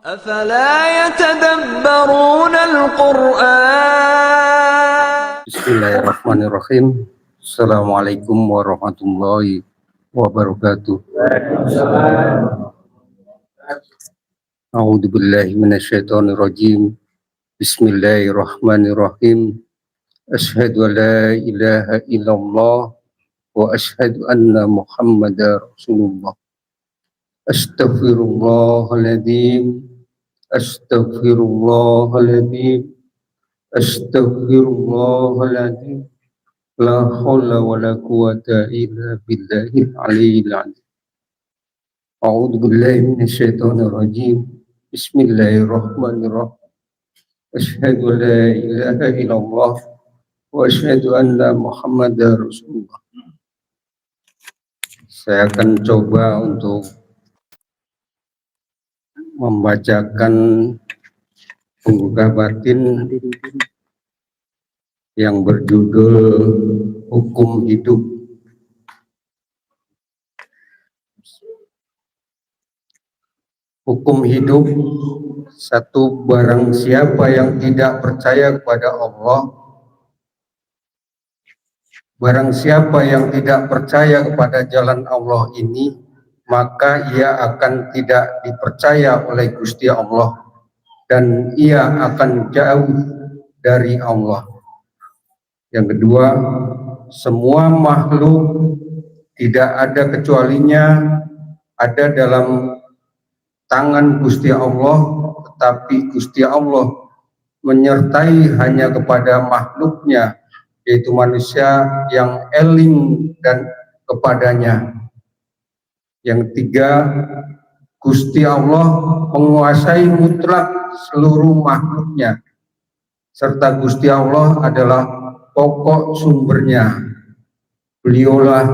أفلا يتدبرون القرآن. Bismillahirrahmanirrahim. Assalamualaikum warahmatullahi wabarakatuh. A'udzu billahi minasyaitonir rajim. Bismillahirrahmanirrahim. Asyhadu an la ilaha illallah wa asyhadu anna Muhammadar Rasulullah. Astaghfirullahaladzim. Astaghfirullahaladzim. Astaghfirullahaladzim. La haula wa la quwata illa billahil aliyyil azim. A'udzu billahi minasyaitonir rajim. Bismillahirrahmanirrahim. Asyhadu an la ilaha illallah wa asyhadu anna Muhammadar Rasulullah. Saya akan coba untuk membacakan penggugah batin yang berjudul Hukum Hidup. Hukum hidup. Satu, barang siapa yang tidak percaya kepada Allah, barang siapa yang tidak percaya kepada jalan Allah ini, maka ia akan tidak dipercaya oleh Gusti Allah dan ia akan jauh dari Allah. Yang kedua, semua makhluk tidak ada kecualinya ada dalam tangan Gusti Allah, tetapi Gusti Allah menyertai hanya kepada makhluknya, yaitu manusia yang eling dan kepadanya. Yang ketiga, Gusti Allah menguasai mutlak seluruh makhluknya, serta Gusti Allah adalah pokok sumbernya. Beliaulah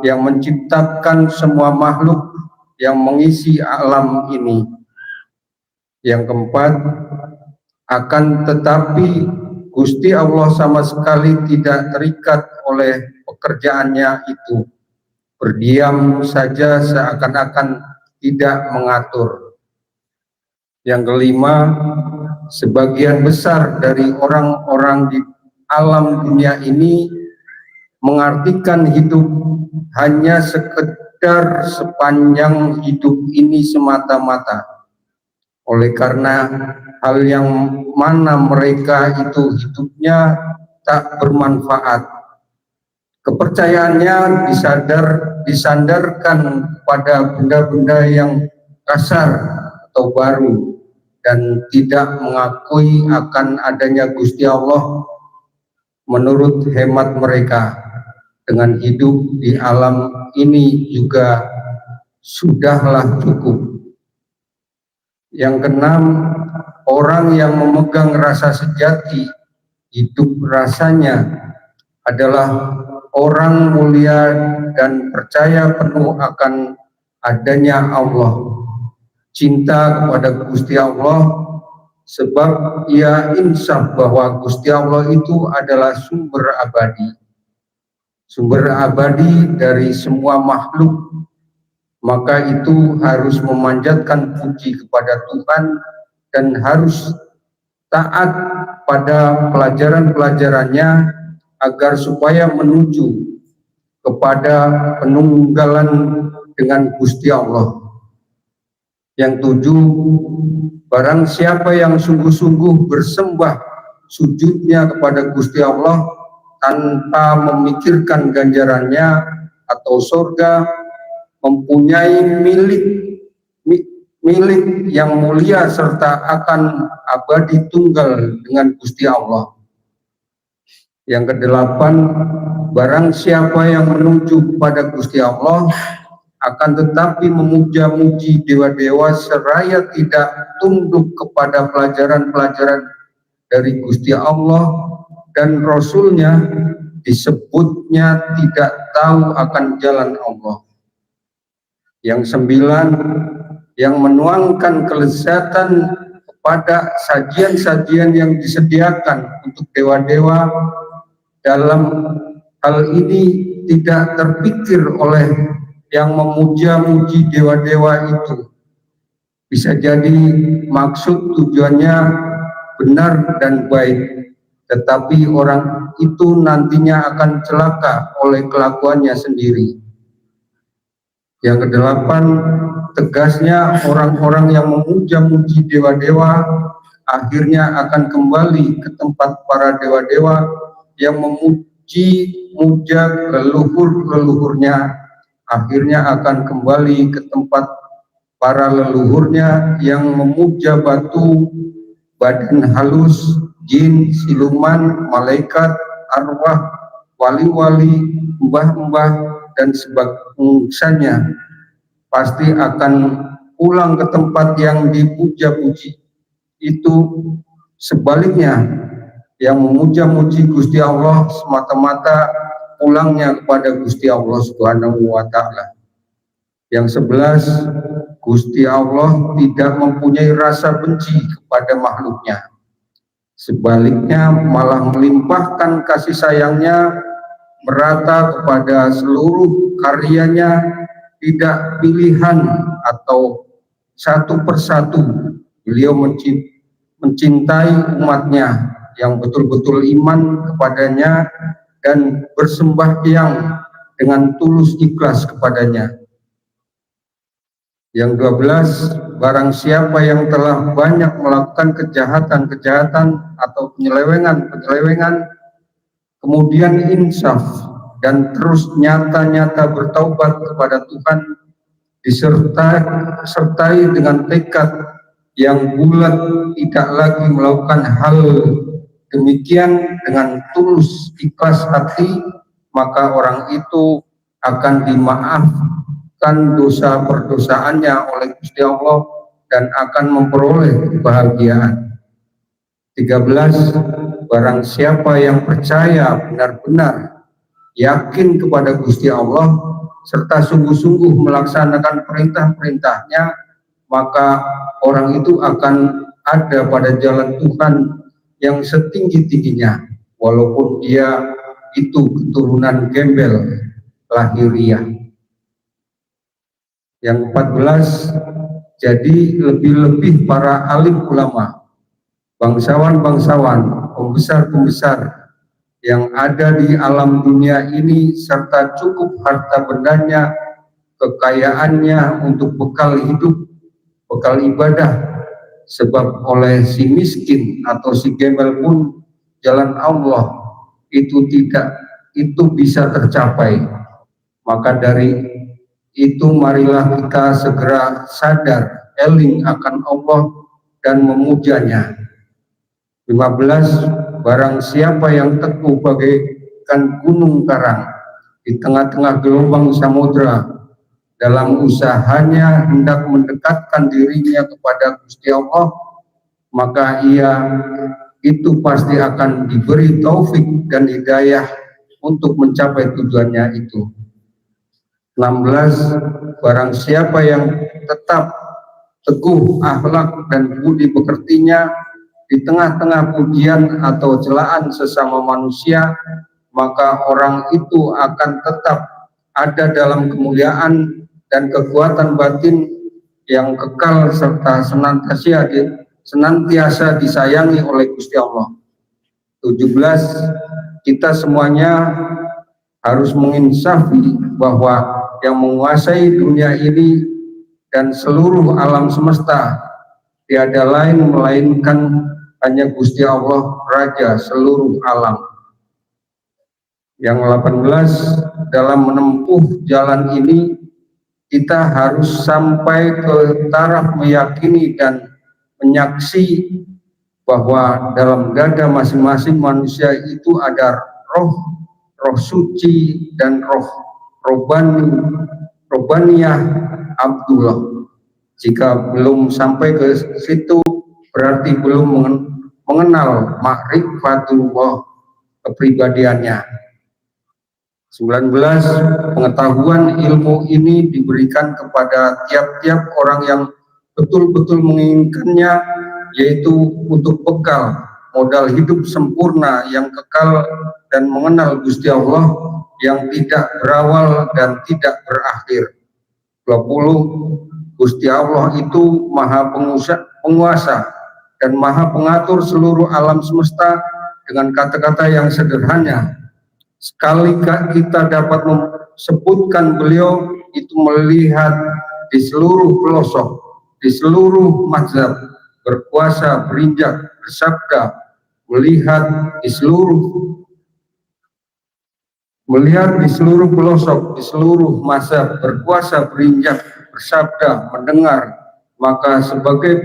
yang menciptakan semua makhluk yang mengisi alam ini. Yang keempat, akan tetapi Gusti Allah sama sekali tidak terikat oleh pekerjaannya itu. Berdiam saja seakan-akan tidak mengatur. Yang kelima, sebagian besar dari orang-orang di alam dunia ini mengartikan hidup hanya sekedar sepanjang hidup ini semata-mata. Oleh karena hal yang mana mereka itu hidupnya tak bermanfaat, kepercayaannya disandarkan pada benda-benda yang kasar atau baru dan tidak mengakui akan adanya Gusti Allah. Menurut hemat mereka, dengan hidup di alam ini juga sudahlah cukup. Yang keenam, orang yang memegang rasa sejati hidup rasanya adalah orang mulia dan percaya penuh akan adanya Allah, cinta kepada Gusti Allah, sebab ia insaf bahwa Gusti Allah itu adalah sumber abadi dari semua makhluk. Maka itu harus memanjatkan puji kepada Tuhan dan harus taat pada pelajaran-pelajarannya agar supaya menuju kepada penunggalan dengan Gusti Allah. Yang tujuh, barang siapa yang sungguh-sungguh bersembah sujudnya kepada Gusti Allah tanpa memikirkan ganjarannya atau surga, mempunyai milik yang mulia serta akan abadi tunggal dengan Gusti Allah. Yang kedelapan, barang siapa yang menuju kepada Gusti Allah akan tetapi memuja-muji dewa-dewa seraya tidak tunduk kepada pelajaran-pelajaran dari Gusti Allah dan Rasulnya, disebutnya tidak tahu akan jalan Allah. Yang sembilan, yang menuangkan kelezatan kepada sajian-sajian yang disediakan untuk dewa-dewa. Dalam hal ini tidak terpikir oleh yang memuja-muji dewa-dewa itu. Bisa jadi maksud tujuannya benar dan baik, tetapi orang itu nantinya akan celaka oleh kelakuannya sendiri. Yang kedelapan, tegasnya orang-orang yang memuja-muji dewa-dewa akhirnya akan kembali ke tempat para dewa-dewa yang memuja leluhur-leluhurnya, akhirnya akan kembali ke tempat para leluhurnya yang memuja batu, badan halus, jin, siluman, malaikat, arwah, wali-wali, mbah-mbah, dan sebangsanya, pasti akan pulang ke tempat yang dipuja-puji. Itu sebaliknya, yang memuja-muji Gusti Allah semata-mata pulangnya kepada Gusti Allah Subhanahu wa Ta'ala. Yang 11, Gusti Allah tidak mempunyai rasa benci kepada makhluknya. Sebaliknya malah melimpahkan kasih sayangnya merata kepada seluruh karyanya, tidak pilihan atau satu persatu. Beliau mencintai umatnya yang betul-betul iman kepadanya dan bersembahyang dengan tulus ikhlas kepadanya. Yang 12, barang siapa yang telah banyak melakukan kejahatan-kejahatan atau penyelewengan-penyelewengan, kemudian insaf dan terus nyata-nyata bertaubat kepada Tuhan, disertai dengan tekad yang bulat tidak lagi melakukan hal demikian dengan tulus ikhlas hati, maka orang itu akan dimaafkan dosa perdosaannya oleh Gusti Allah dan akan memperoleh kebahagiaan. 13, barang siapa yang percaya benar-benar yakin kepada Gusti Allah serta sungguh-sungguh melaksanakan perintah-perintahnya, maka orang itu akan ada pada jalan Tuhan yang setinggi-tingginya, walaupun dia itu keturunan gembel lahiriah. Yang 14, jadi lebih-lebih para alim ulama, bangsawan-bangsawan, pembesar-pembesar yang ada di alam dunia ini serta cukup harta bendanya, kekayaannya untuk bekal hidup, bekal ibadah, sebab oleh si miskin atau si gembel pun jalan Allah itu bisa tercapai. Maka dari itu marilah kita segera sadar, eling akan Allah dan memujanya. 15, barang siapa yang teguh bagaikan gunung karang di tengah-tengah gelombang samudra dalam usahanya hendak mendekatkan dirinya kepada Gusti Allah, maka ia itu pasti akan diberi taufik dan hidayah untuk mencapai tujuannya itu. 16, barang siapa yang tetap teguh akhlak dan budi pekertinya di tengah-tengah pujian atau celaan sesama manusia, maka orang itu akan tetap ada dalam kemuliaan dan kekuatan batin yang kekal serta senantiasa disayangi oleh Gusti Allah. 17, kita semuanya harus menginsafi bahwa yang menguasai dunia ini dan seluruh alam semesta tiada lain melainkan hanya Gusti Allah, Raja seluruh alam. Yang 18, dalam menempuh jalan ini kita harus sampai ke taraf meyakini dan menyaksi bahwa dalam dada masing-masing manusia itu ada roh suci dan roh robaniyah Abdullah. Jika belum sampai ke situ berarti belum mengenal ma'rifatullah, kepribadiannya. 19, pengetahuan ilmu ini diberikan kepada tiap-tiap orang yang betul-betul menginginkannya, yaitu untuk bekal modal hidup sempurna yang kekal dan mengenal Gusti Allah yang tidak berawal dan tidak berakhir. 20, Gusti Allah itu maha penguasa dan maha pengatur seluruh alam semesta. Dengan kata-kata yang sederhana, sekali kita dapat sebutkan beliau itu melihat di seluruh pelosok, di seluruh mazhab, berkuasa, berinjak, bersabda, melihat di seluruh pelosok, di seluruh mazhab, berkuasa, berinjak, bersabda, mendengar, maka sebagai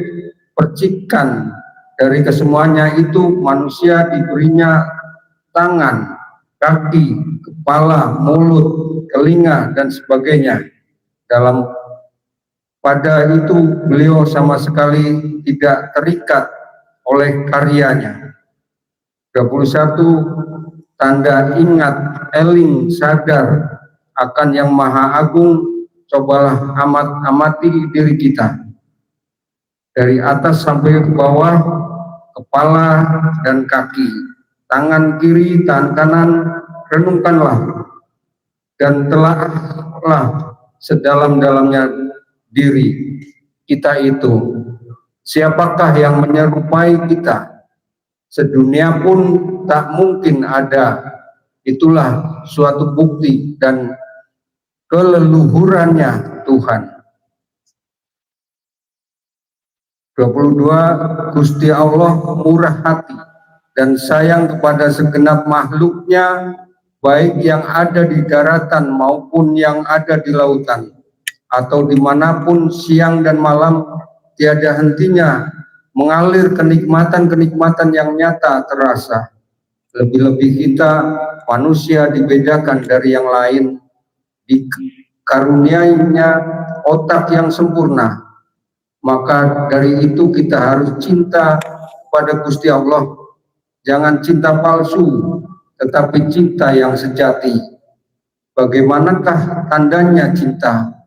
percikan dari kesemuanya itu manusia diberinya tangan, kaki, kepala, mulut, telinga, dan sebagainya. Pada itu beliau sama sekali tidak terikat oleh karyanya. 21 tanda ingat, eling, sadar akan yang maha agung. Cobalah amati diri kita dari atas sampai ke bawah, kepala dan kaki, tangan kiri, tangan kanan, renungkanlah dan telahlah sedalam-dalamnya diri kita itu. Siapakah yang menyerupai kita? Sedunia pun tak mungkin ada. Itulah suatu bukti dan keleluhurannya Tuhan. 22 Gusti Allah murah hati dan sayang kepada segenap makhluknya, baik yang ada di daratan maupun yang ada di lautan, atau dimanapun siang dan malam tiada hentinya mengalir kenikmatan-kenikmatan yang nyata terasa. Lebih-lebih kita manusia dibedakan dari yang lain, dikaruniainya otak yang sempurna. Maka dari itu kita harus cinta pada Gusti Allah. Jangan cinta palsu, tetapi cinta yang sejati. Bagaimanakah tandanya cinta?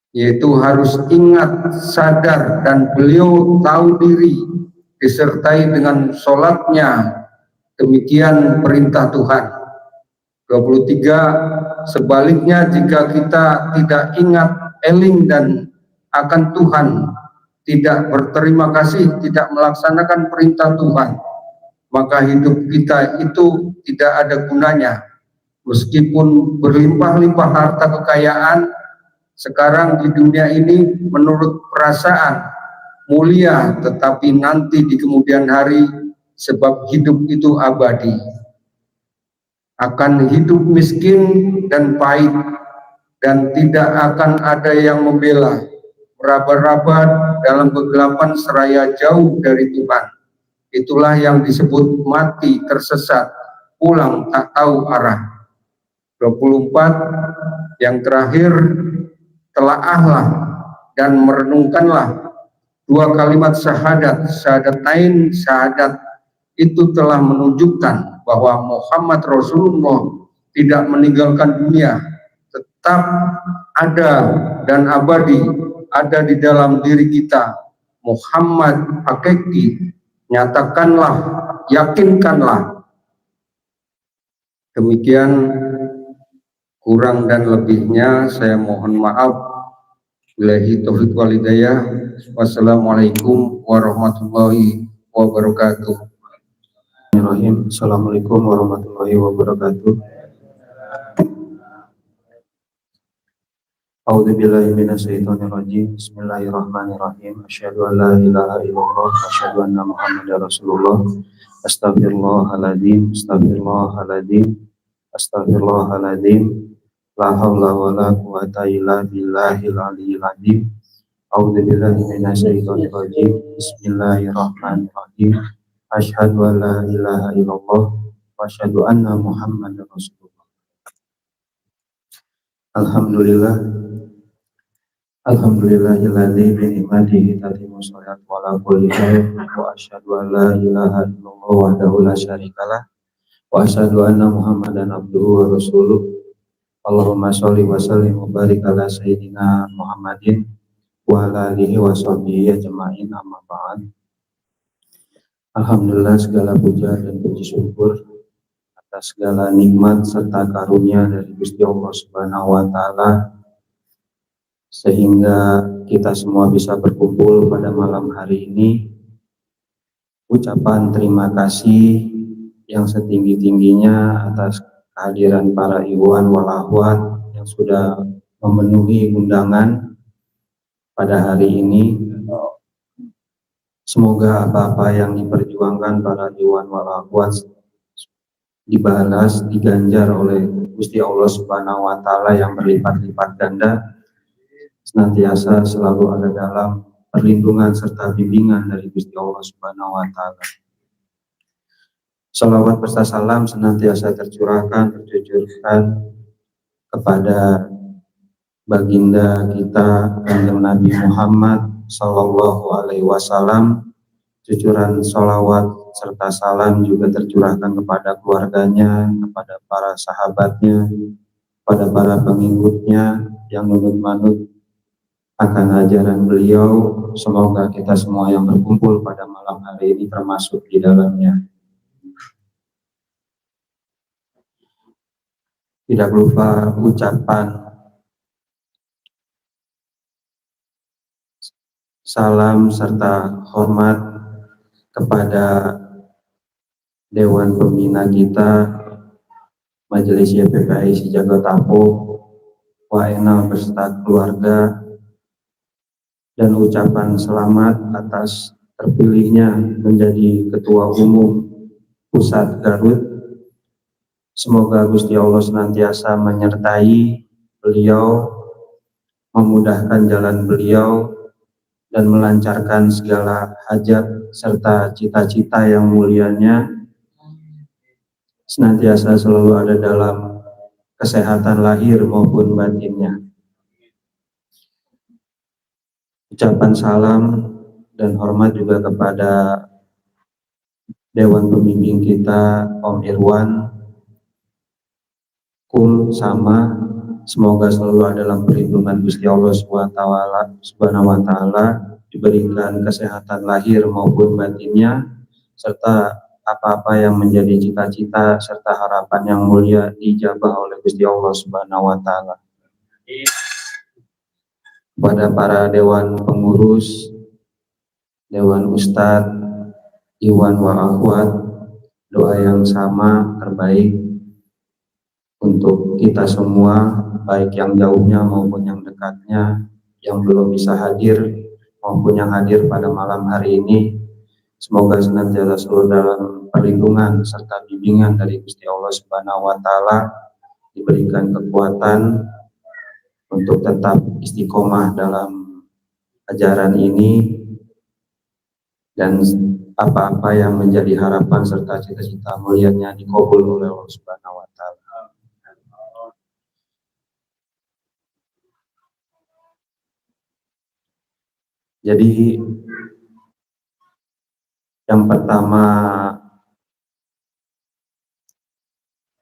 Yaitu harus ingat, sadar, dan beliau tahu diri, disertai dengan sholatnya. Demikian perintah Tuhan. 23 sebaliknya, jika kita tidak ingat, eling, dan akan Tuhan, tidak berterima kasih, tidak melaksanakan perintah Tuhan, maka hidup kita itu tidak ada gunanya. Meskipun berlimpah-limpah harta kekayaan sekarang di dunia ini menurut perasaan mulia, tetapi nanti di kemudian hari, sebab hidup itu abadi, akan hidup miskin dan pahit, dan tidak akan ada yang membela, meraba-raba dalam kegelapan seraya jauh dari Tuhan. Itulah yang disebut mati, tersesat, pulang tak tahu arah. 24 yang terakhir, telaahlah dan merenungkanlah dua kalimat syahadat, syahadatain, syahadat itu telah menunjukkan bahwa Muhammad Rasulullah tidak meninggalkan dunia, tetap ada dan abadi, ada di dalam diri kita. Muhammad hakiki, nyatakanlah, yakinkanlah. Demikian, kurang dan lebihnya saya mohon maaf. Billahi taufiq wal hidayah. Wassalamualaikum warahmatullahi wabarakatuh. Assalamualaikum warahmatullahi wabarakatuh. A'udzubillahi minasyaitonir rajim. Bismillahirrahmanirrahim. Asyhadu an la ilaha illallah wa asyhadu anna Muhammadar Rasulullah. Astagfirullahaladzim, astagfirullahaladzim, astagfirullahaladzim. La haula wa la quwata illa billahil aliyyil azim. A'udzubillahi minasyaitonir rajim. Bismillahirrahmanirrahim. Asyhadu an la ilaha illallah wa asyhadu anna Muhammadar Rasulullah. Alhamdulillahilladzi bi ni'matihi tatimmu shalat wa la kulli khair wa asyhadu an la ilaha illallah wahdahu la syarikalah wa asyhadu anna Muhammadan abduhu wa rasuluh. Allahumma sholli wa sallim wa barik ala sayyidina Muhammadin wa ala alihi wa sahbihi ajma'in, amma ba'd. Alhamdulillah, segala puja dan puji syukur atas segala nikmat serta karunia dari Gusti Allah Subhanahu wa taala. sehingga kita semua bisa berkumpul pada malam hari ini. Ucapan terima kasih yang setinggi-tingginya atas kehadiran para ikhwan wal akhwat yang sudah memenuhi undangan pada hari ini. Semoga apa-apa yang diperjuangkan para ikhwan wal akhwat dibalas, diganjar oleh Gusti Allah Subhanahu wa taala yang berlipat-lipat ganda, senantiasa selalu ada dalam perlindungan serta bimbingan dari Gusti Allah Subhanahu wa taala. Salawat beserta salam senantiasa tercurahkan kepada baginda kita Kanjeng Nabi Muhammad sallallahu alaihi wasallam. Cucuran salawat serta salam juga tercurahkan kepada keluarganya, kepada para sahabatnya, kepada para pengikutnya yang nurut manut akan ajaran beliau. Semoga kita semua yang berkumpul pada malam hari ini termasuk di dalamnya. Tidak lupa ucapan salam serta hormat kepada Dewan Pembina kita, Majelis YPPI Sejagat Tapo, Waena beserta keluarga, dan ucapan selamat atas terpilihnya menjadi Ketua Umum Pusat Garut. Semoga Gusti Allah senantiasa menyertai beliau, memudahkan jalan beliau, dan melancarkan segala hajat serta cita-cita yang mulianya, senantiasa selalu ada dalam kesehatan lahir maupun batinnya. Ucapan salam dan hormat juga kepada Dewan Pembimbing kita, Om Irwan, sama, semoga selalu ada dalam perlindungan Gusti Allah Subhanahu wa taala, diberikan kesehatan lahir maupun batinnya, serta apa-apa yang menjadi cita-cita serta harapan yang mulia dijabah oleh Gusti Allah Subhanahu wa taala. Kepada para dewan pengurus, dewan ustadz, ikhwan wal akhwat, doa yang sama terbaik untuk kita semua, baik yang jauhnya maupun yang dekatnya, yang belum bisa hadir maupun yang hadir pada malam hari ini. Semoga senantiasa selalu dalam perlindungan serta bimbingan dari Gusti Allah Subhanahu wa taala, diberikan kekuatan untuk tetap istiqomah dalam ajaran ini, dan apa-apa yang menjadi harapan serta cita-cita mulianya dikabul oleh Allah Subhanahu wa taala. Jadi yang pertama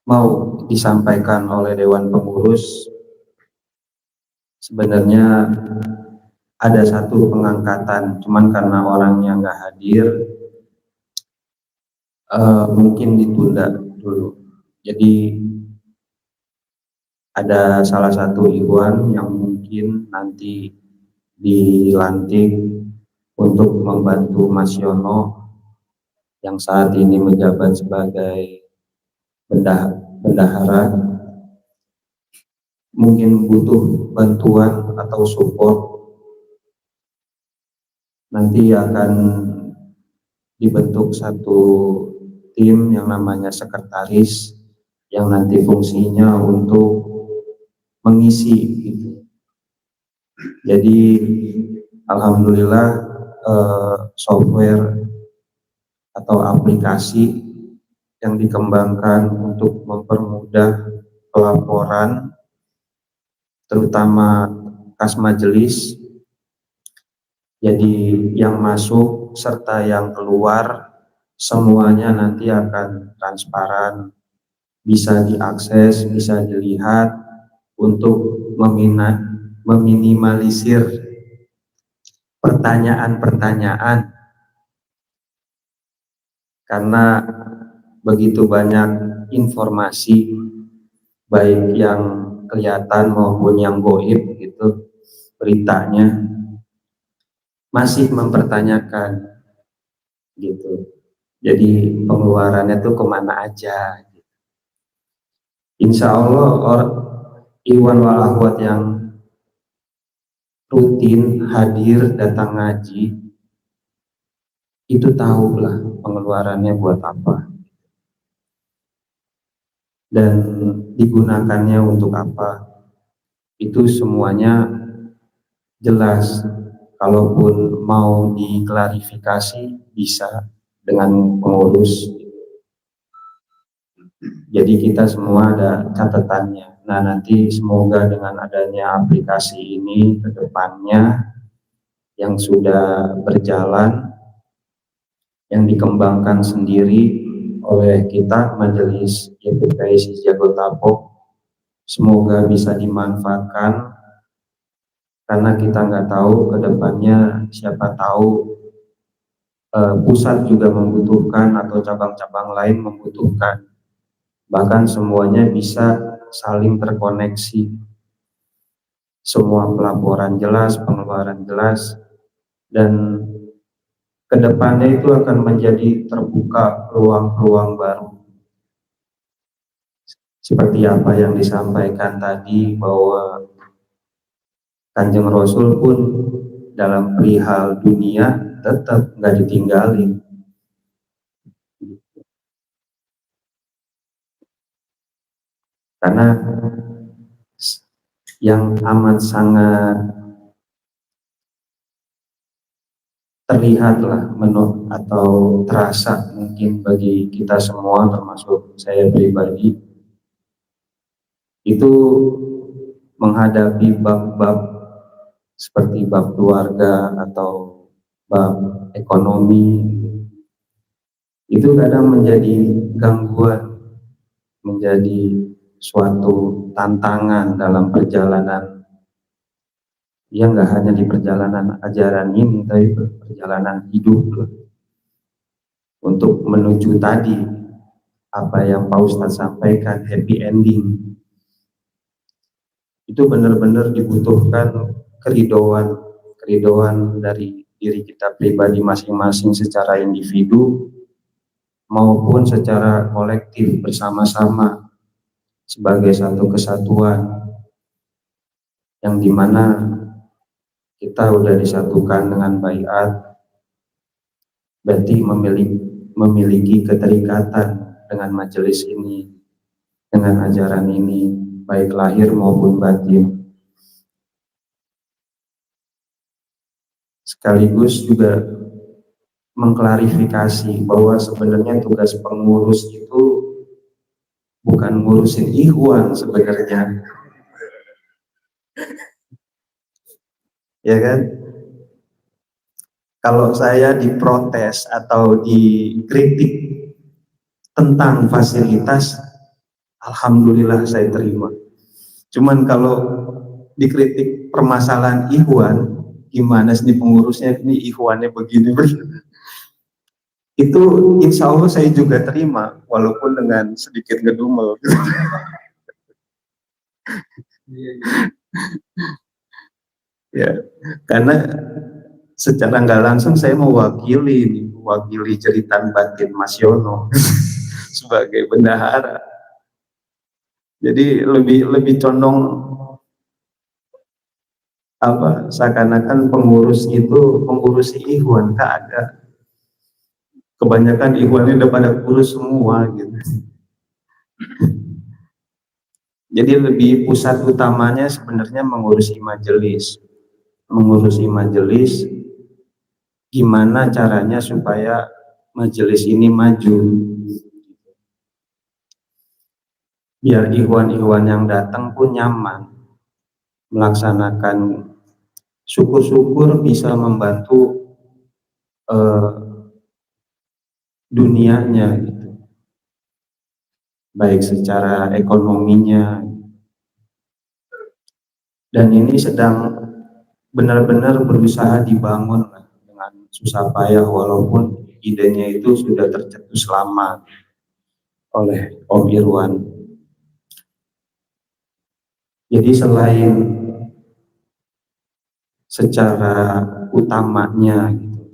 mau disampaikan oleh Dewan Pengurus, sebenarnya ada satu pengangkatan, cuman karena orangnya nggak hadir, mungkin ditunda dulu. Jadi ada salah satu ikhwan yang mungkin nanti dilantik untuk membantu Mas Yono yang saat ini menjabat sebagai bendahara, mungkin butuh bantuan atau support. Nanti akan dibentuk satu tim yang namanya sekretaris, yang nanti fungsinya untuk mengisi gitu. Jadi alhamdulillah software atau aplikasi yang dikembangkan untuk mempermudah pelaporan, terutama kas majelis. Jadi yang masuk serta yang keluar semuanya nanti akan transparan, bisa diakses, bisa dilihat, untuk meminimalisir pertanyaan-pertanyaan, karena begitu banyak informasi baik yang kelihatan maupun yang gaib gitu, beritanya masih mempertanyakan gitu. Jadi pengeluarannya tuh kemana aja. Insya Allah Iwan wal akhwat yang rutin hadir datang ngaji itu tahu lah pengeluarannya buat apa dan digunakannya untuk apa. Itu semuanya jelas. Kalaupun mau diklarifikasi bisa dengan pengurus. Jadi kita semua ada catatannya. Nah, nanti semoga dengan adanya aplikasi ini ke depannya yang sudah berjalan, yang dikembangkan sendiri oleh kita Majelis YPPI Jagotabok, semoga bisa dimanfaatkan karena kita nggak tahu ke depannya, siapa tahu pusat juga membutuhkan atau cabang-cabang lain membutuhkan. Bahkan semuanya bisa saling terkoneksi. Semua pelaporan jelas, pengeluaran jelas, dan kedepannya itu akan menjadi terbuka peluang-peluang baru. Seperti apa yang disampaikan tadi bahwa Kanjeng Rasul pun dalam perihal dunia tetap nggak ditinggalin. Karena yang amat sangat terlihatlah atau terasa mungkin bagi kita semua termasuk saya pribadi itu menghadapi bab-bab seperti bab keluarga atau bab ekonomi itu kadang menjadi gangguan, menjadi suatu tantangan dalam perjalanan. Ya nggak hanya di perjalanan ajaran ini, tapi perjalanan hidup untuk menuju tadi apa yang Pak Ustadz sampaikan, happy ending. Itu benar-benar dibutuhkan keridhoan dari diri kita pribadi masing-masing secara individu maupun secara kolektif bersama-sama sebagai satu kesatuan yang dimana kita udah disatukan dengan baiat, berarti memiliki keterikatan dengan majelis ini, dengan ajaran ini, baik lahir maupun batin. Sekaligus juga mengklarifikasi bahwa sebenarnya tugas pengurus itu bukan ngurusin ikhwan sebenarnya. Ya kan? Kalau saya diprotes atau dikritik tentang fasilitas, alhamdulillah saya terima. Cuman kalau dikritik permasalahan ikhwan, gimana sih pengurusnya ini ikhwannya begini, itu insya Allah saya juga terima walaupun dengan sedikit ngedumel. Ya, karena secara nggak langsung saya mewakili jeritan batin Mas Yono sebagai bendahara. Jadi lebih condong apa seakan-akan pengurus ikhwan, ada kebanyakan ikhwannya udah pada kurus semua gitu. Jadi lebih pusat utamanya sebenarnya mengurusi majelis, gimana caranya supaya majelis ini maju, biar ikhwan-ikhwan yang datang pun nyaman melaksanakan, syukur-syukur bisa membantu dunianya gitu, baik secara ekonominya, dan ini sedang benar-benar berusaha dibangun dengan susah payah walaupun idenya itu sudah tercetus lama oleh Om Irwan. Jadi selain secara utamanya gitu,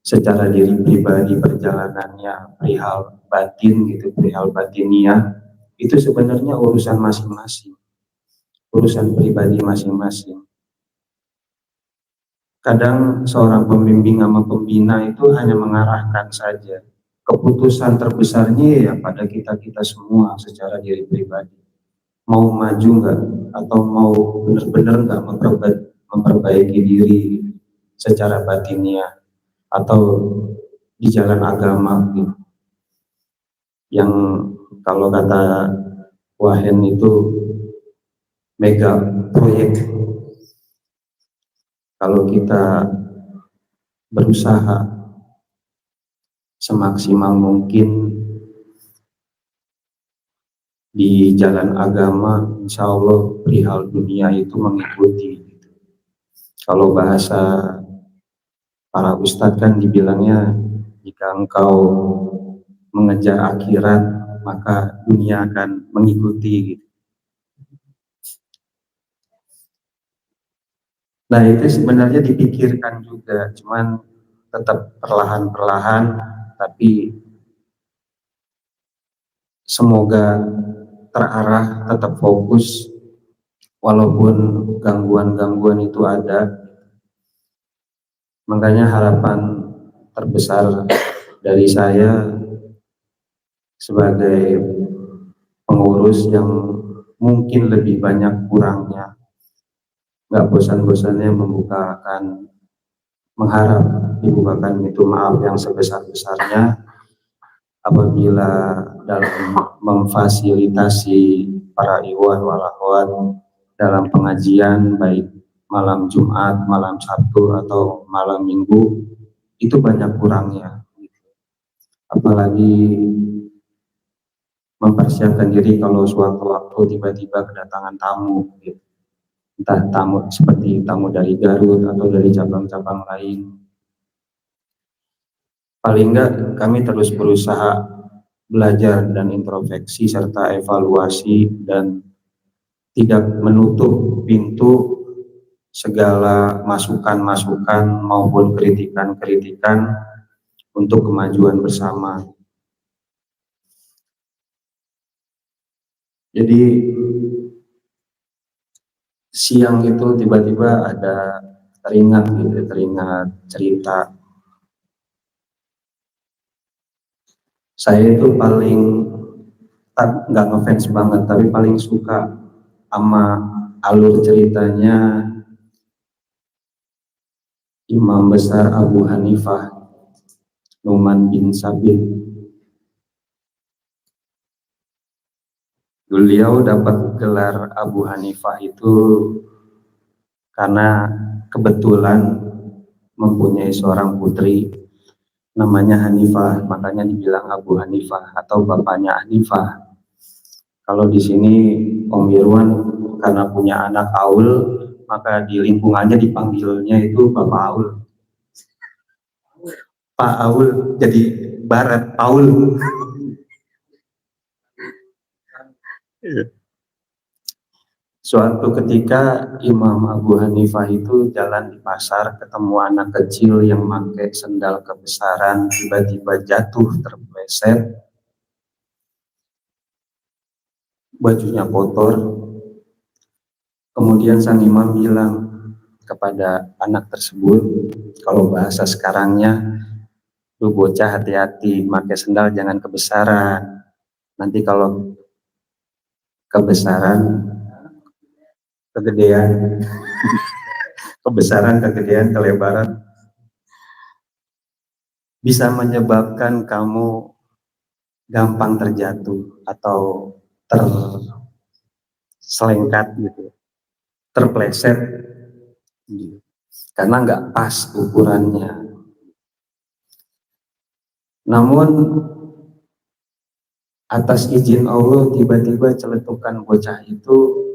secara diri pribadi perjalanannya perihal batin gitu, perihal batinia itu sebenarnya urusan masing-masing, urusan pribadi masing-masing. Kadang seorang pembimbing sama pembina itu hanya mengarahkan saja. Keputusan terbesarnya ya pada kita-kita semua secara diri pribadi. Mau maju nggak atau mau benar-benar nggak memperbaiki diri secara batinia atau di jalan agama gitu. Yang kalau kata Wahen itu mega proyek. Kalau kita berusaha semaksimal mungkin di jalan agama, insya Allah perihal dunia itu mengikuti. Kalau bahasa para ustadz kan dibilangnya, jika engkau mengejar akhirat, maka dunia akan mengikuti gitu. Nah itu sebenarnya dipikirkan juga, cuman tetap perlahan-perlahan, tapi semoga terarah, tetap fokus, walaupun gangguan-gangguan itu ada. Makanya harapan terbesar dari saya sebagai pengurus yang mungkin lebih banyak kurangnya, nggak bosan-bosannya mengharap dibukakan pintu maaf yang sebesar-besarnya apabila dalam memfasilitasi para ikhwan wal akhwat dalam pengajian baik malam Jumat, malam Sabtu atau malam Minggu itu banyak kurangnya. Apalagi mempersiapkan diri kalau suatu waktu tiba-tiba kedatangan tamu gitu. Entah tamu seperti tamu dari Garut atau dari cabang-cabang lain. Paling enggak kami terus berusaha belajar dan introspeksi serta evaluasi dan tidak menutup pintu segala masukan-masukan maupun kritikan-kritikan untuk kemajuan bersama. Jadi siang itu tiba-tiba ada teringat cerita. Saya itu paling nggak ngefans banget, tapi paling suka sama alur ceritanya Imam besar Abu Hanifah, Nu'man bin Sabit. Beliau dapat gelar Abu Hanifah itu karena kebetulan mempunyai seorang putri namanya Hanifah, makanya dibilang Abu Hanifah atau bapaknya Hanifah. Kalau di sini Om Irwan karena punya anak Aul, maka di lingkungannya dipanggilnya itu Bapak Aul. Pak Aul jadi Barat Paul. Suatu ketika Imam Abu Hanifah itu jalan di pasar, ketemu anak kecil yang pakai sendal kebesaran, tiba-tiba jatuh terpleset, bajunya kotor. Kemudian sang imam bilang kepada anak tersebut, kalau bahasa sekarangnya, lu bocah hati-hati, pakai sendal jangan kebesaran. Nanti kalau kebesaran kegedean, kebesaran, kegedean, kelebaran bisa menyebabkan kamu gampang terjatuh atau terselengkat gitu, terpleset karena nggak pas ukurannya. Namun atas izin Allah tiba-tiba celetukan bocah itu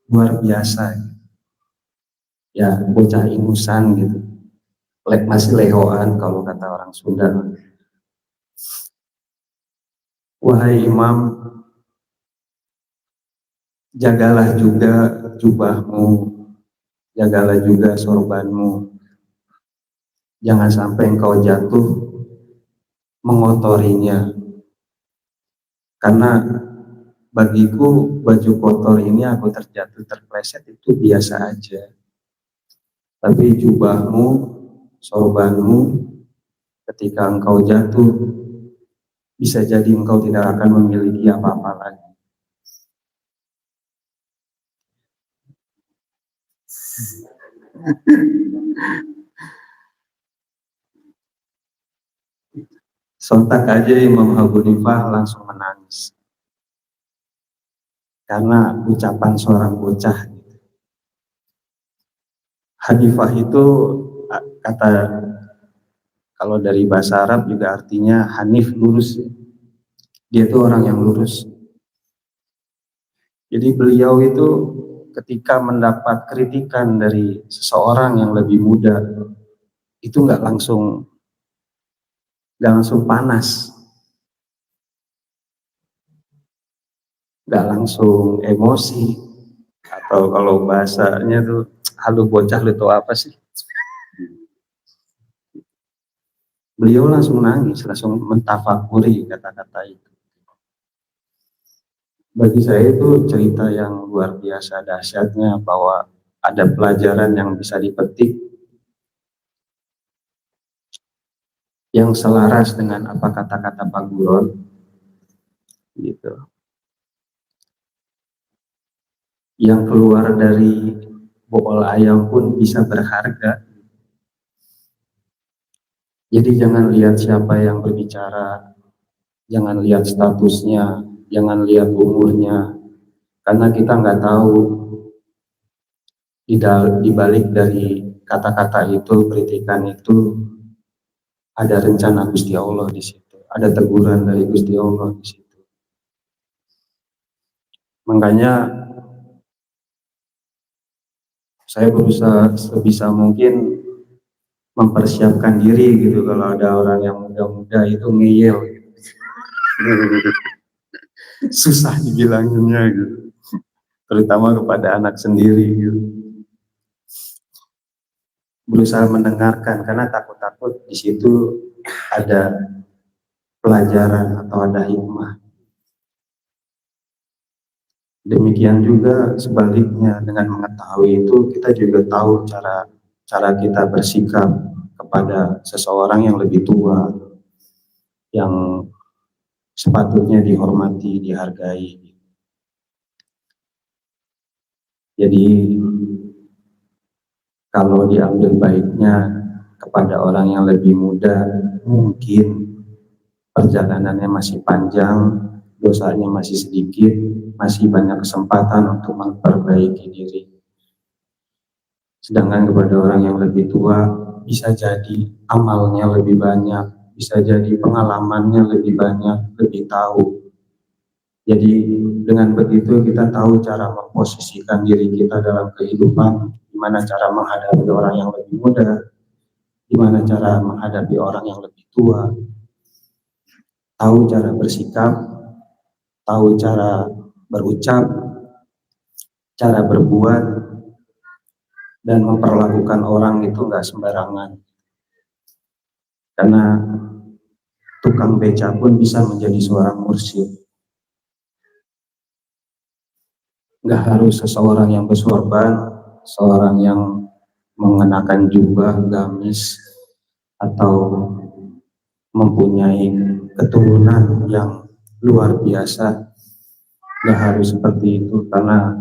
luar biasa. Ya bocah ingusan gitu, masih lehoan kalau kata orang Sunda. Wahai imam, jagalah juga jubahmu, jagalah juga sorbanmu. Jangan sampai engkau jatuh mengotorinya. Karena bagiku baju kotor ini aku terjatuh terpleset itu biasa aja. Tapi jubahmu, sorbanmu, ketika engkau jatuh, bisa jadi engkau tidak akan memiliki apa-apa lagi. Sontak aja Imam Abu Hanifah langsung menangis karena ucapan seorang bocah. Hanifah itu kata, kalau dari bahasa Arab juga artinya Hanif, lurus. Dia itu orang yang lurus. Jadi beliau itu ketika mendapat kritikan dari seseorang yang lebih muda, itu nggak langsung panas, nggak langsung emosi, atau kalau bahasanya tuh halu bocah lu tau apa sih. Beliau langsung nangis, langsung mentafakuri kata-kata itu. Bagi saya itu cerita yang luar biasa dahsyatnya, bahwa ada pelajaran yang bisa dipetik yang selaras dengan apa kata-kata Pak Guron gitu. Yang keluar dari bool ayam pun bisa berharga. Jadi jangan lihat siapa yang berbicara, jangan lihat statusnya, jangan lihat umurnya, karena kita nggak tahu di balik dari kata-kata itu, kritikan itu, ada rencana Gusti Allah di situ, ada teguran dari Gusti Allah di situ. Makanya saya berusaha sebisa mungkin mempersiapkan diri gitu, kalau ada orang yang muda-muda itu ngeyel gitu. Susah dibilanginnya gitu, terutama kepada anak sendiri gitu. Berusaha mendengarkan, karena takut-takut di situ ada pelajaran atau ada hikmah. Demikian juga sebaliknya, dengan mengetahui itu kita juga tahu cara kita bersikap kepada seseorang yang lebih tua, yang sepatutnya dihormati, dihargai. Jadi kalau diambil baiknya kepada orang yang lebih muda, mungkin perjalanannya masih panjang, dosanya masih sedikit, masih banyak kesempatan untuk memperbaiki diri. Sedangkan kepada orang yang lebih tua, bisa jadi amalnya lebih banyak, bisa jadi pengalamannya lebih banyak, lebih tahu. Jadi dengan begitu kita tahu cara memposisikan diri kita dalam kehidupan, gimana cara menghadapi orang yang lebih muda, gimana cara menghadapi orang yang lebih tua, tahu cara bersikap, tahu cara berucap, cara berbuat, dan memperlakukan orang itu nggak sembarangan. Karena tukang beca pun bisa menjadi seorang mursyid. Nggak harus seseorang yang bersorban, seorang yang mengenakan jubah, gamis, atau mempunyai keturunan yang luar biasa. Nggak harus seperti itu, karena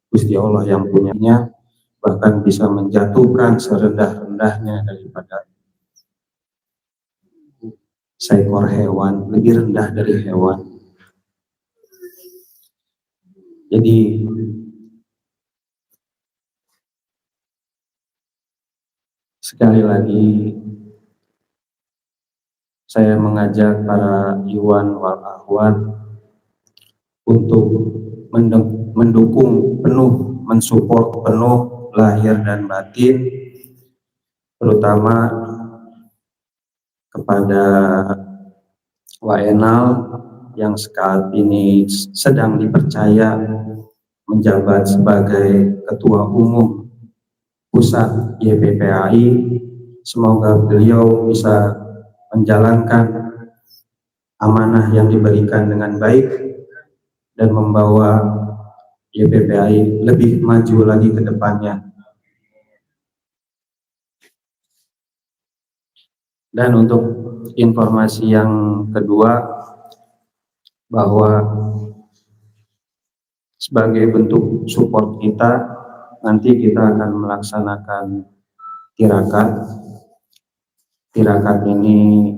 Gusti Allah yang punyanya bahkan bisa menjatuhkan serendah-rendahnya daripada seekor hewan, lebih rendah dari hewan. Jadi sekali lagi saya mengajak para iwan wal akhwat untuk mendukung penuh, mensupport penuh lahir dan batin, terutama kepada Waenal yang saat ini sedang dipercaya menjabat sebagai Ketua Umum Pusat YPPAI. Semoga beliau bisa menjalankan amanah yang diberikan dengan baik dan membawa YPPAI lebih maju lagi ke depannya. Dan untuk informasi yang kedua, bahwa sebagai bentuk support kita, nanti kita akan melaksanakan tirakat. Tirakat ini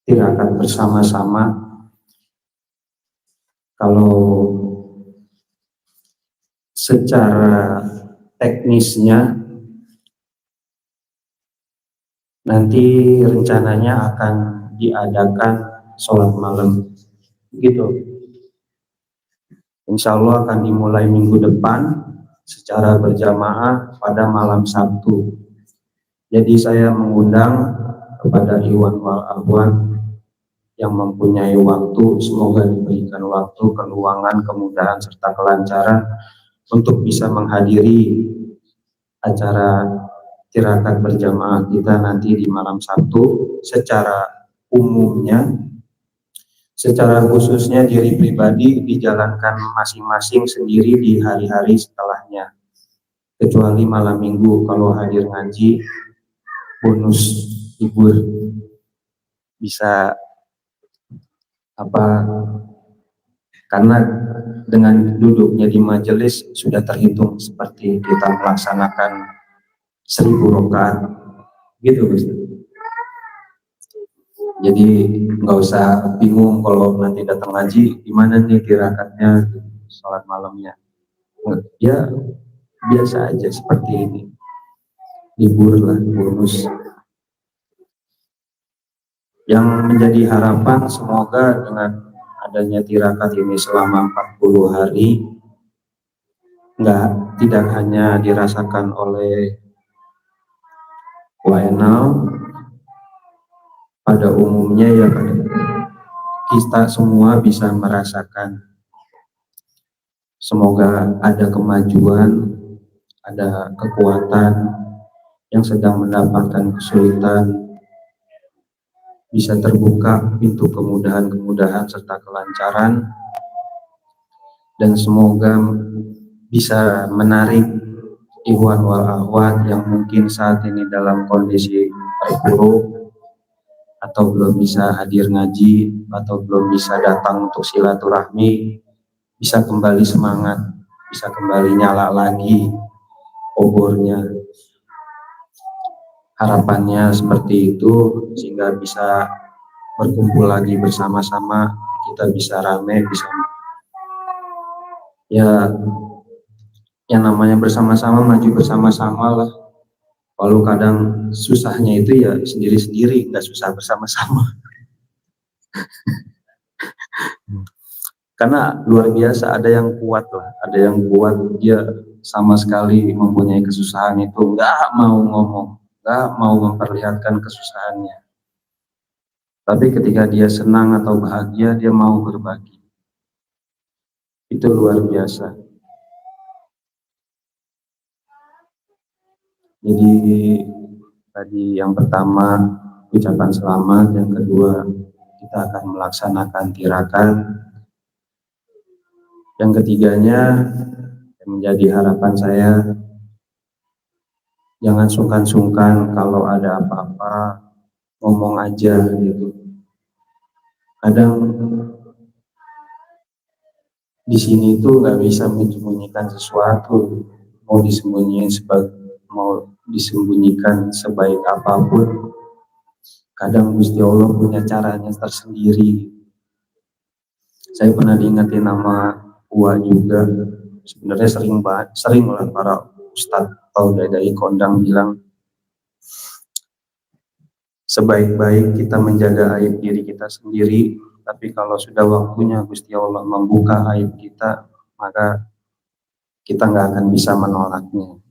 tirakat bersama-sama. Kalau secara teknisnya nanti rencananya akan diadakan sholat malam, gitu. Insya Allah akan dimulai minggu depan secara berjamaah pada malam Sabtu. Jadi saya mengundang kepada Iwan wal Ahwan yang mempunyai waktu, semoga diberikan waktu, keluangan, kemudahan serta kelancaran untuk bisa menghadiri acara tirakat berjamaah kita nanti di malam Sabtu. Secara umumnya, secara khususnya diri pribadi dijalankan masing-masing sendiri di hari-hari setelahnya, kecuali malam minggu kalau hadir ngaji bonus libur bisa karena dengan duduknya di majelis sudah terhitung seperti kita melaksanakan 1000 rakaat, gitu Ustaz. Jadi nggak usah bingung kalau nanti datang ngaji gimana nih tirakatnya, sholat malamnya. Ya biasa aja seperti ini, libur lah, bonus. Yang menjadi harapan semoga dengan adanya tirakat ini selama 40 hari tidak hanya dirasakan oleh WNL pada umumnya, ya kita semua bisa merasakan. Semoga ada kemajuan, ada kekuatan yang sedang mendapatkan kesulitan, bisa terbuka pintu kemudahan-kemudahan serta kelancaran, dan semoga bisa menarik Ikhwan wal Akhwat yang mungkin saat ini dalam kondisi terpuruk atau belum bisa hadir ngaji atau belum bisa datang untuk silaturahmi, bisa kembali semangat, bisa kembali nyala lagi obornya. Harapannya seperti itu, sehingga bisa berkumpul lagi bersama-sama, kita bisa rame, bisa ya yang namanya bersama-sama, maju bersama-sama lah. Walau kadang susahnya itu ya sendiri-sendiri, nggak susah bersama-sama. Karena luar biasa, ada yang kuat lah, ada yang kuat dia sama sekali mempunyai kesusahan itu nggak mau ngomong, nggak mau memperlihatkan kesusahannya. Tapi ketika dia senang atau bahagia, dia mau berbagi. Itu luar biasa. Jadi tadi yang pertama ucapan selamat, yang kedua kita akan melaksanakan tirakat, yang ketiganya yang menjadi harapan saya, jangan sungkan-sungkan kalau ada apa-apa ngomong aja gitu. Kadang di sini tuh nggak bisa menyembunyikan sesuatu, mau disembunyikan sebaik apapun, kadang Gusti Allah punya caranya tersendiri. Saya pernah diingetin nama Uwa juga, sebenarnya sering lah para ustadz atau dai kondang bilang, sebaik-baik kita menjaga aib diri kita sendiri, tapi kalau sudah waktunya Gusti Allah membuka aib kita, maka kita nggak akan bisa menolaknya.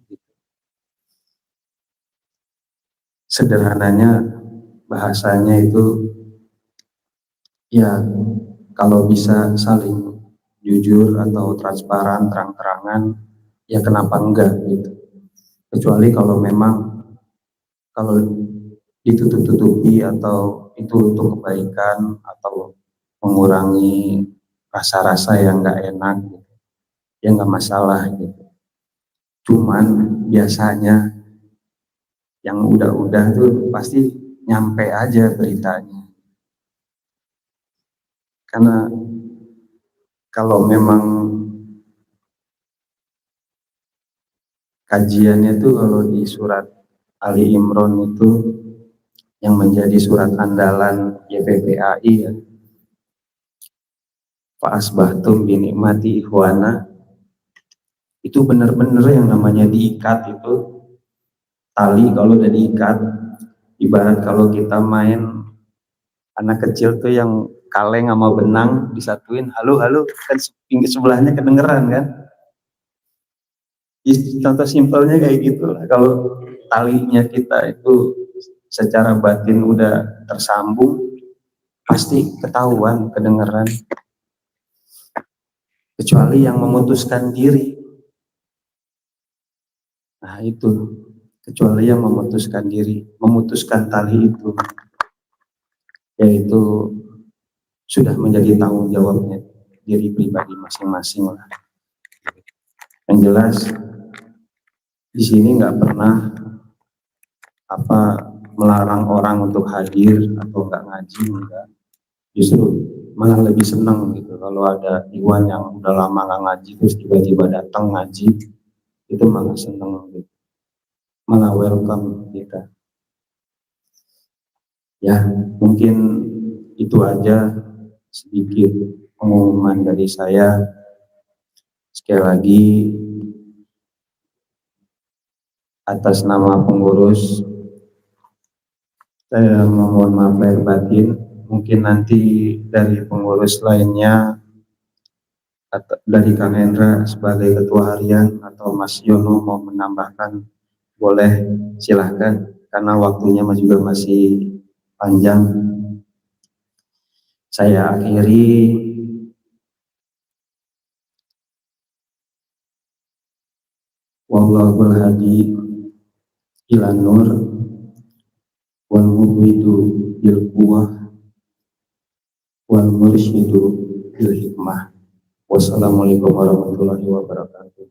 Sederhananya bahasanya itu ya kalau bisa saling jujur atau transparan, terang-terangan, ya kenapa enggak gitu. Kecuali kalau memang kalau ditutup-tutupi atau itu untuk kebaikan atau mengurangi rasa-rasa yang nggak enak gitu, ya nggak masalah gitu. Cuman biasanya yang udah-udah tuh pasti nyampe aja beritanya. Karena kalau memang kajiannya tuh kalau di surat Ali Imran itu yang menjadi surat andalan YPPAI ya, fa asbahtum bi nikmati ikhwana, itu benar-benar yang namanya diikat itu tali. Kalau udah diikat, ibarat kalau kita main anak kecil tuh yang kaleng sama benang disatuin, halo halo, kan pinggir sebelahnya kedengeran kan. Contoh simpelnya kayak gitu lah. Kalau talinya kita itu secara batin udah tersambung, pasti ketahuan, kedengeran. Kecuali yang memutuskan diri. Nah itu, kecuali yang memutuskan diri, memutuskan tali itu, yaitu sudah menjadi tanggung jawabnya diri pribadi masing-masing lah. Yang jelas di sini nggak pernah melarang orang untuk hadir atau nggak ngaji, enggak. Justru malah lebih senang gitu kalau ada Iwan yang udah lama nggak ngaji terus tiba-tiba datang ngaji, itu malah senang gitu, malah welcome kita. Ya mungkin itu aja sedikit pengumuman dari saya. Sekali lagi atas nama pengurus saya mohon maaf lahir batin. Mungkin nanti dari pengurus lainnya atau dari Kang Hendra sebagai ketua harian atau Mas Yono mau menambahkan, boleh, silahkan, karena waktunya juga masih panjang. Saya akhiri, wallahul hadi ila nur wal mubidu bil quwwah wal mursyidu bil hikmah. Wassalamualaikum warahmatullahi wabarakatuh.